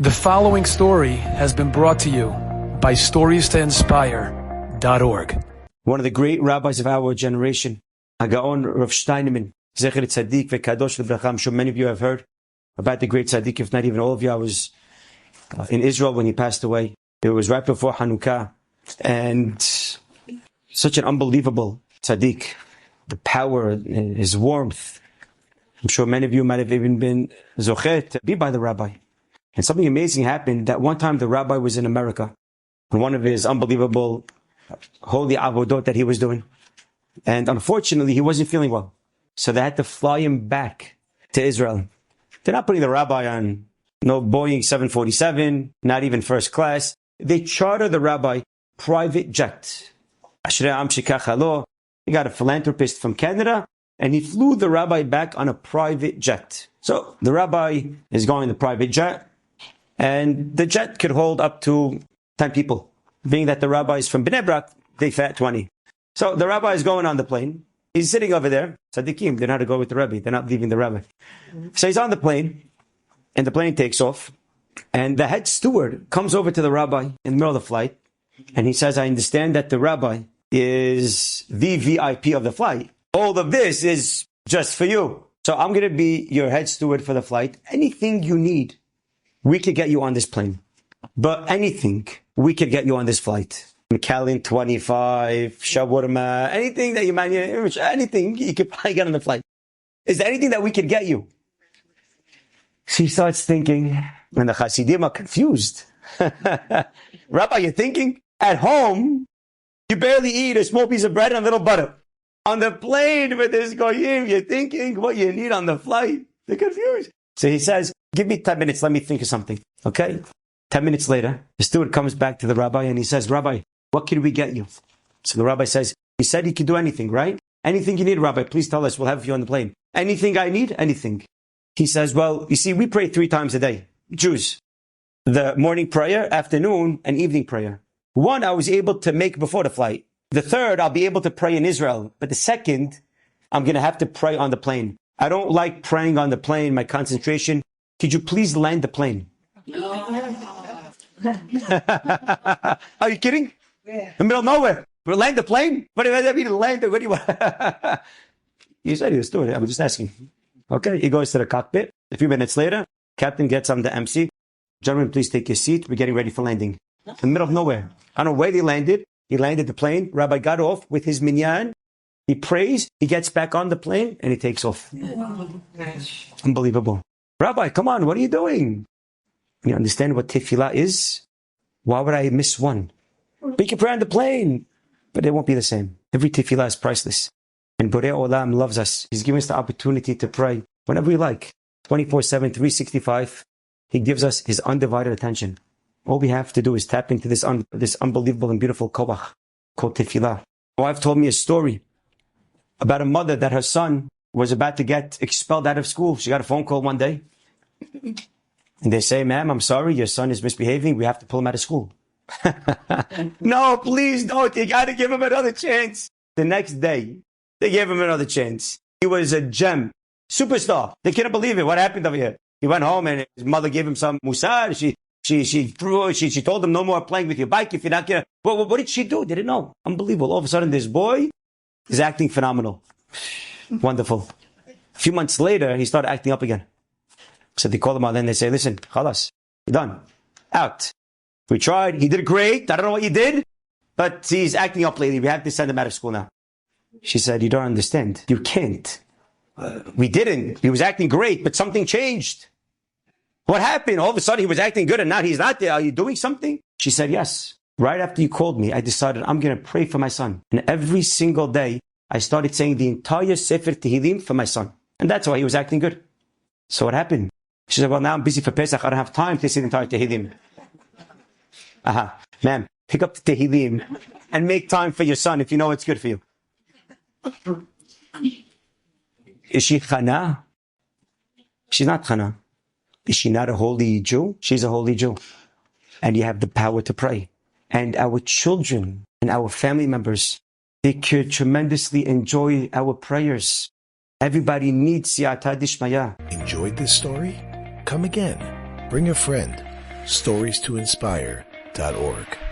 The following story has been brought to you by StoriesToInspire.org. One of the great rabbis of our generation, Gaon Rav Steinemann, Zecher Tzaddik v'Kadosh L'Bracha. I'm sure many of you have heard about the great tzaddik, if not even all of you. I was in Israel when he passed away. It was right before Hanukkah, and such an unbelievable tzaddik. The power, his warmth. I'm sure many of you might have even been zochet to be by the rabbi. And something amazing happened that one time the rabbi was in America on one of his unbelievable holy avodot that he was doing. And unfortunately, he wasn't feeling well. So they had to fly him back to Israel. They're not putting the rabbi on no Boeing 747, not even first class. They charter the rabbi private jet. He got a philanthropist from Canada, and he flew the rabbi back on a private jet. So the rabbi is going in the private jet, and the jet could hold up to 10 people. Being that the rabbi is from Bnei Brak, they fit 20. So the rabbi is going on the plane. He's sitting over there. Tzaddikim, they know how to go with the rabbi. They're not leaving the rabbi. So he's on the plane, and the plane takes off. And the head steward comes over to the rabbi in the middle of the flight, and he says, I understand that the rabbi is the VIP of the flight. All of this is just for you. So I'm going to be your head steward for the flight. Anything you need, we could get you on this plane. But anything, we could get you on this flight. McAllen 25, shawarma, anything that you might need, anything you could probably get on the flight. Is there anything that we could get you? She starts thinking, and the Hasidim are confused. Rabbi, you're thinking? At home, you barely eat a small piece of bread and a little butter. On the plane with this goyim, you're thinking what you need on the flight. They're confused. So he says, give me 10 minutes, let me think of something. Okay? 10 minutes later, the steward comes back to the rabbi and he says, Rabbi, what can we get you? So the rabbi says, he said he could do anything, right? Anything you need, Rabbi, please tell us, we'll have you on the plane. Anything I need? Anything. He says, well, you see, we pray 3 times a day, Jews. The morning prayer, afternoon, and evening prayer. One I was able to make before the flight. The third, I'll be able to pray in Israel. But the second, I'm going to have to pray on the plane. I don't like praying on the plane, my concentration. Could you please land the plane? Are you kidding? In the middle of nowhere. We'll land the plane? What does that mean to land it? What do you want? You said he was doing it. I was just asking. Okay, he goes to the cockpit. A few minutes later, captain gets on the MC. Gentlemen, please take your seat. We're getting ready for landing. In the middle of nowhere. I don't know where they landed. He landed the plane. Rabbi got off with his minyan. He prays. He gets back on the plane and he takes off. Unbelievable. Rabbi, come on. What are you doing? You understand what tefillah is? Why would I miss one? We can pray on the plane, but it won't be the same. Every tefillah is priceless. And Borei Olam loves us. He's given us the opportunity to pray whenever we like. 24/7, 365. He gives us his undivided attention. All we have to do is tap into this unbelievable and beautiful koach called tefillah. My wife told me a story about a mother that her son was about to get expelled out of school. She got a phone call one day. And they say, ma'am, I'm sorry, your son is misbehaving. We have to pull him out of school. No, please don't. You got to give him another chance. The next day, they gave him another chance. He was a gem, superstar. They couldn't believe it. What happened over here? He went home and his mother gave him some musar. She told him no more playing with your bike if you're not going to. What did she do? They didn't know. Unbelievable. All of a sudden, this boy is acting phenomenal. Wonderful. A few months later, he started acting up again. So they call him out and they say, listen, khalas, you're done. Out. We tried. He did great. I don't know what you did, but he's acting up lately. We have to send him out of school now. She said, you don't understand. You can't. We didn't. He was acting great, but something changed. What happened? All of a sudden he was acting good and now he's not there. Are you doing something? She said, yes. Right after you called me, I decided I'm going to pray for my son. And every single day, I started saying the entire Sefer Tehillim for my son. And that's why he was acting good. So what happened? She said, well, now I'm busy for Pesach. I don't have time to say the entire Tehillim. Ma'am, pick up the Tehillim and make time for your son if you know it's good for you. Is she Chana? She's not Chana. Is she not a holy Jew? She's a holy Jew. And you have the power to pray. And our children and our family members, they could tremendously enjoy our prayers. Everybody needs siyata dishmaya. Enjoyed this story? Come again. Bring a friend. stories to inspire.org.